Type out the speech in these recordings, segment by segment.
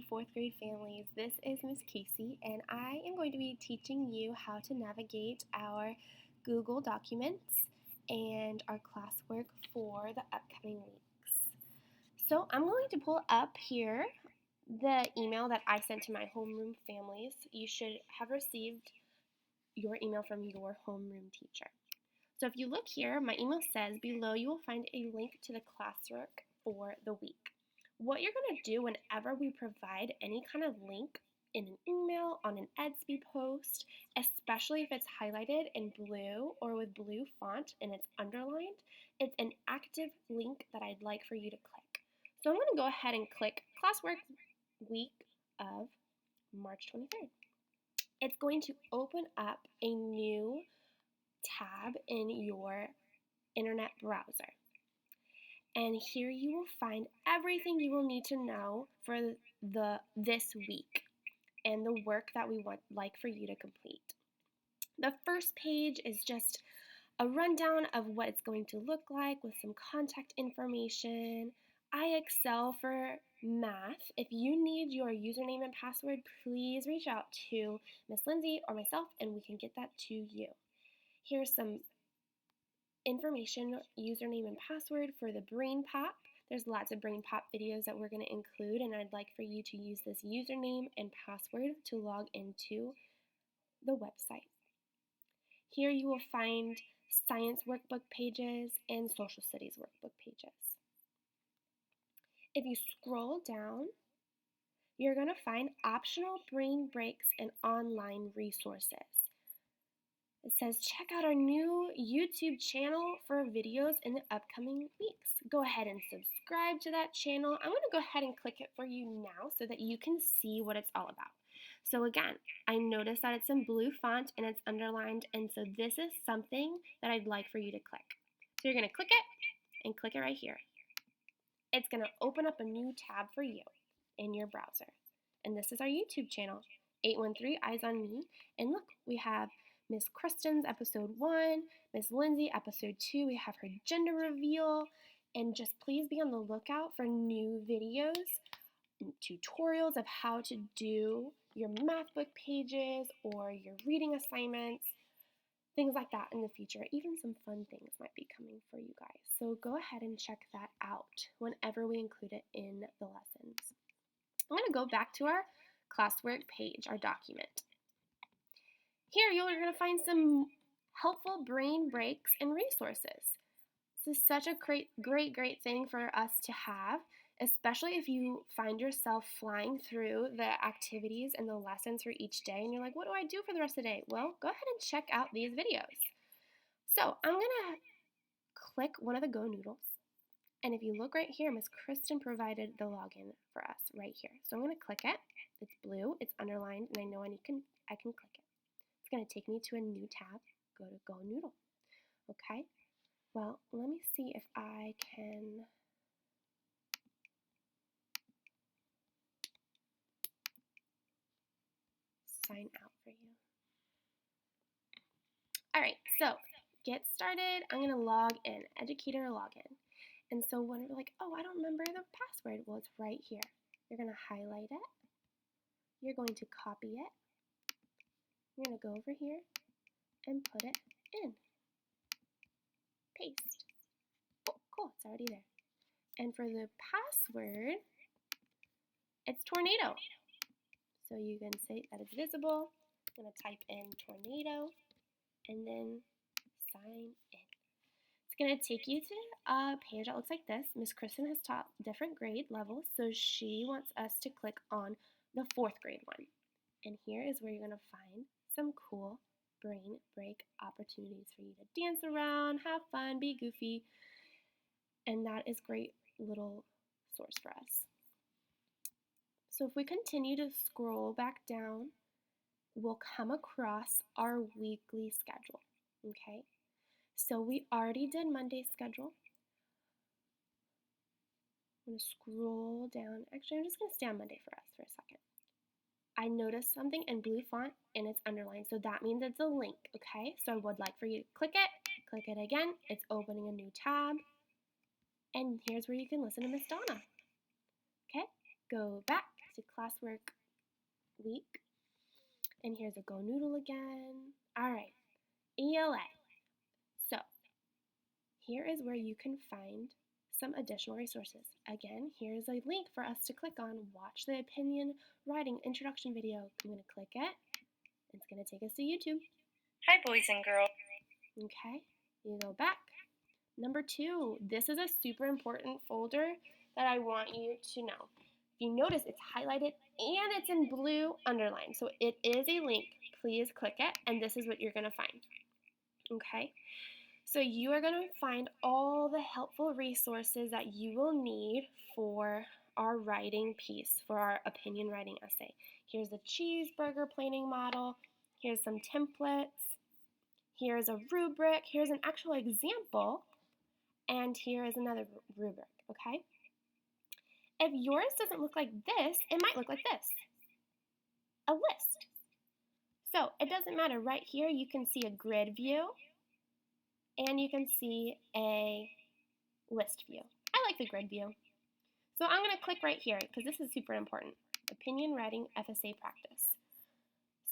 fourth grade families. This is Miss Kasey, and I am going to be teaching you how to navigate our Google Documents and our classwork for the upcoming weeks. So I'm going to pull up here the email that I sent to my homeroom families. You should have received your email from your homeroom teacher. So if you look here, my email says below you will find a link to the classwork for the week. What you're going to do whenever we provide any kind of link in an email, on an Edsby post, especially if it's highlighted in blue or with blue font and it's underlined, it's an active link that I'd like for you to click. So I'm going to go ahead and click Classwork week of March 23rd. It's going to open up a new tab in your internet browser. And here you will find everything you will need to know for this week and the work that we would like for you to complete. The first page is just a rundown of what it's going to look like with some contact information. I excel for math. If you need your username and password, please reach out to Miss Lindsay or myself and we can get that to you. Here's some information, username and password for the Brain Pop. There's lots of Brain Pop videos that we're going to include, and I'd like for you to use this username and password to log into the website. Here you will find science workbook pages and social studies workbook pages. If you scroll down, you're going to find optional brain breaks and online resources. It says, check out our new YouTube channel for videos in the upcoming weeks. Go ahead and subscribe to that channel. I'm going to go ahead and click it for you now so that you can see what it's all about. So again, I noticed that it's in blue font and it's underlined, and so this is something that I'd like for you to click. So you're going to click it and click it right here. It's going to open up a new tab for you in your browser. And this is our YouTube channel, 813 Eyes on Me. And look, we have Miss Kristen's episode 1, Miss Lindsay episode 2, we have her gender reveal, and just please be on the lookout for new videos, tutorials of how to do your math book pages or your reading assignments, things like that in the future. Even some fun things might be coming for you guys. So go ahead and check that out whenever we include it in the lessons. I'm going to go back to our classwork page, our document. Here you're going to find some helpful brain breaks and resources. This is such a great thing for us to have, especially if you find yourself flying through the activities and the lessons for each day and you're like, what do I do for the rest of the day? Well, go ahead and check out these videos. So I'm going to click one of the Go Noodles. And if you look right here, Miss Kristen provided the login for us right here. So I'm going to click it. It's blue, it's underlined, and I know I can click it. It's going to take me to a new tab. Go to Go Noodle. Okay. Well, let me see if I can sign out for you. All right, so get started. I'm going to log in, educator login. And so when you're like, oh, I don't remember the password, well, it's right here. You're going to highlight it. You're going to copy it. You're going to go over here and put it in. Paste. Oh, cool, it's already there. And for the password, it's tornado. So you can say that it's visible. I'm going to type in tornado and then sign in. It's going to take you to a page that looks like this. Miss Kristen has taught different grade levels, so she wants us to click on the 4th grade one. And here is where you're going to find some cool brain break opportunities for you to dance around, have fun, be goofy, and that is great little source for us. So if we continue to scroll back down, we'll come across our weekly schedule, okay? So we already did Monday's schedule. I'm going to scroll down. Actually, I'm just going to stay on Monday for us for a second. I noticed something in blue font and it's underlined, so that means it's a link, okay? So I would like for you to click it again. It's opening a new tab, and here's where you can listen to Miss Donna. Okay, go back, to Classwork week. And here's a Go Noodle again. All right, ELA. So here is where you can find some additional resources. Again, here's a link for us to click on. Watch the opinion writing introduction video. I'm going to click it. It's going to take us to YouTube. Hi, boys and girls. Okay, you go back. Number 2, this is a super important folder that I want you to know. If you notice, it's highlighted and it's in blue underline. So it is a link. Please click it, and this is what you're going to find. Okay, so you are going to find all the helpful resources that you will need for our writing piece, for our opinion writing essay. Here's a cheeseburger planning model. Here's some templates. Here's a rubric. Here's an actual example. And here is another rubric, okay? If yours doesn't look like this, it might look like this, a list. So it doesn't matter. Right here, you can see a grid view, and you can see a list view. I like the grid view. So I'm going to click right here because this is super important. Opinion Writing FSA Practice.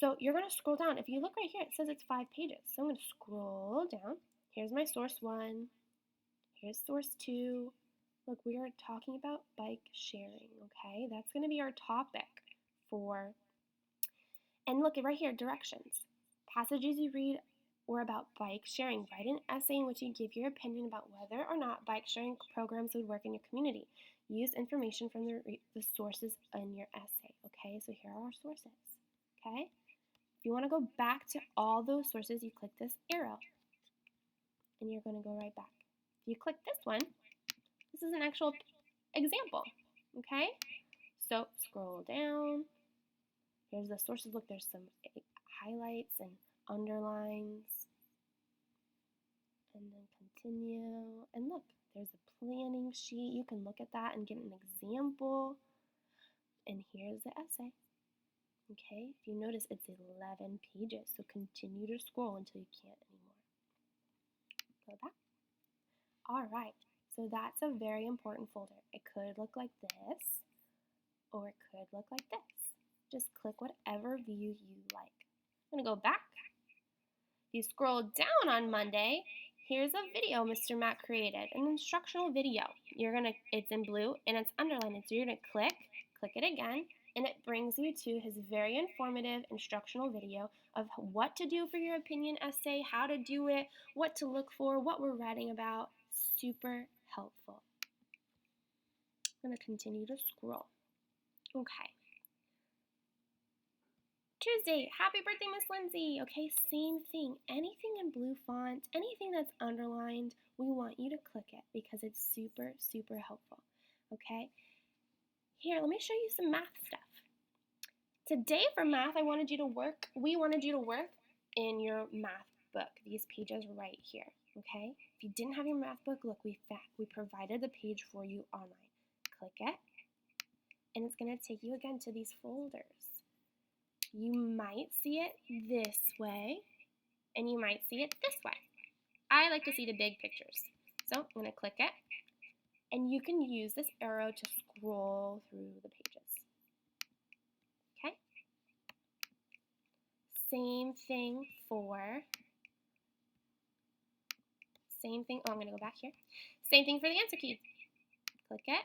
So you're going to scroll down. If you look right here, it says it's 5 pages. So I'm going to scroll down. Here's my source 1. Here's source 2. Look, we are talking about bike sharing, okay? That's going to be our topic for, and look right here, directions. Passages you read or about bike sharing. Write an essay in which you give your opinion about whether or not bike sharing programs would work in your community. Use information from the sources in your essay, okay? So here are our sources, okay? If you want to go back to all those sources, you click this arrow, and you're going to go right back. If you click this one, this is an actual example, okay? So scroll down. Here's the sources. Look, there's some highlights and underlines. And then continue. And look, there's a planning sheet. You can look at that and get an example. And here's the essay. Okay, if you notice, it's 11 pages. So continue to scroll until you can't anymore. Go back. All right. So that's a very important folder. It could look like this, or it could look like this. Just click whatever view you like. I'm going to go back. If you scroll down on Monday, here's a video Mr. Matt created, an instructional video. It's in blue and it's underlined. So you're going to click it again, and it brings you to his very informative instructional video of what to do for your opinion essay, how to do it, what to look for, what we're writing about. Super helpful. I'm going to continue to scroll. Okay. Tuesday, happy birthday, Miss Lindsay. Okay, same thing. Anything in blue font, anything that's underlined, we want you to click it because it's super, super helpful. Okay? Here, let me show you some math stuff. Today for math, we wanted you to work in your math book, these pages right here. Okay? If you didn't have your math book, look, we provided the page for you online. Click it, and it's going to take you again to these folders. You might see it this way, and you might see it this way. I like to see the big pictures. So I'm going to click it, and you can use this arrow to scroll through the pages. Okay? Same thing, I'm going to go back here. Same thing for the answer key. Click it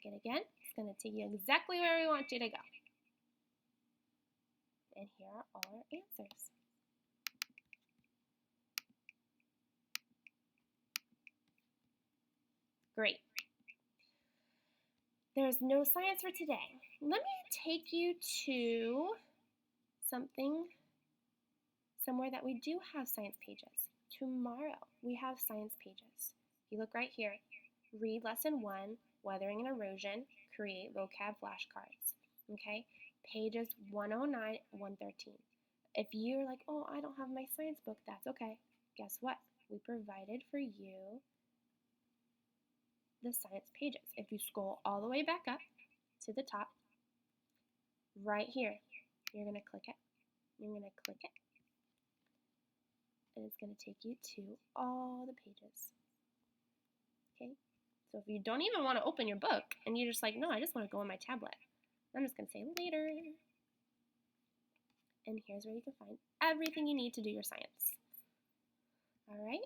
again. It's going to take you exactly where we want you to go. And here are all our answers. Great. There's no science for today. Let me take you to somewhere that we do have science pages. Tomorrow we have science pages. If you look right here, read lesson 1, weathering and erosion, create vocab flashcards. Okay? Pages 109, 113. If you're like, oh, I don't have my science book, that's okay. Guess what? We provided for you the science pages. If you scroll all the way back up to the top, right here, you're going to click it. You're going to click it. And it's going to take you to all the pages. Okay? So if you don't even want to open your book and you're just like, no, I just want to go on my tablet, I'm just going to say later. And here's where you can find everything you need to do your science. All right,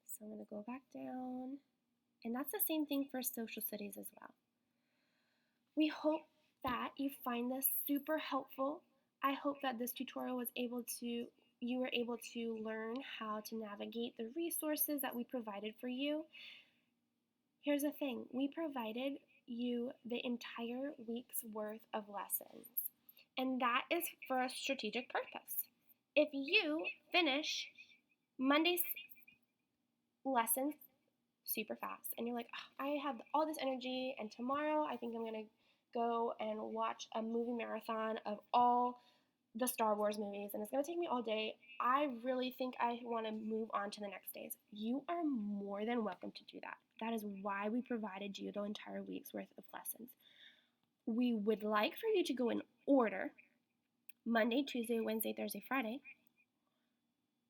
so I'm going to go back down. And that's the same thing for social studies as well. We hope that you find this super helpful. I hope that this tutorial you were able to learn how to navigate the resources that we provided for you. Here's the thing, we provided you the entire week's worth of lessons, and that is for a strategic purpose. If you finish Monday's lessons super fast and you're like, oh, I have all this energy and tomorrow I think I'm going to go and watch a movie marathon of all the Star Wars movies and it's going to take me all day, I really think I want to move on to the next days. You are more than welcome to do that. That is why we provided you the entire week's worth of lessons. We would like for you to go in order, Monday, Tuesday, Wednesday, Thursday, Friday,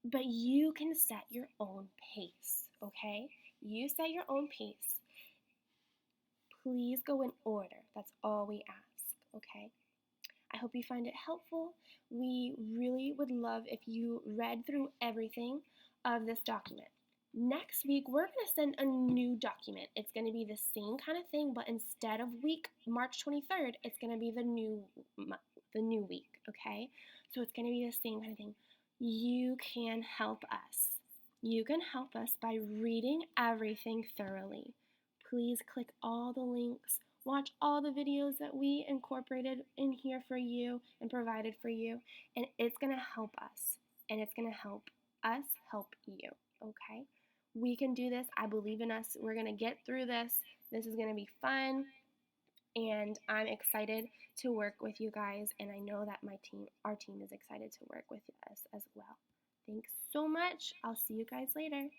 but you can set your own pace, okay? You set your own pace. Please go in order. That's all we ask, okay? I hope you find it helpful. We really would love if you read through everything of this document. Next week, we're going to send a new document. It's going to be the same kind of thing, but instead of week March 23rd, it's going to be the new week, okay? So it's going to be the same kind of thing. You can help us. You can help us by reading everything thoroughly. Please click all the links. Watch all the videos that we incorporated in here for you and provided for you, and it's going to help us, and it's going to help us help you, okay? We can do this. I believe in us. We're going to get through this. This is going to be fun, and I'm excited to work with you guys, and I know that our team is excited to work with us as well. Thanks so much. I'll see you guys later.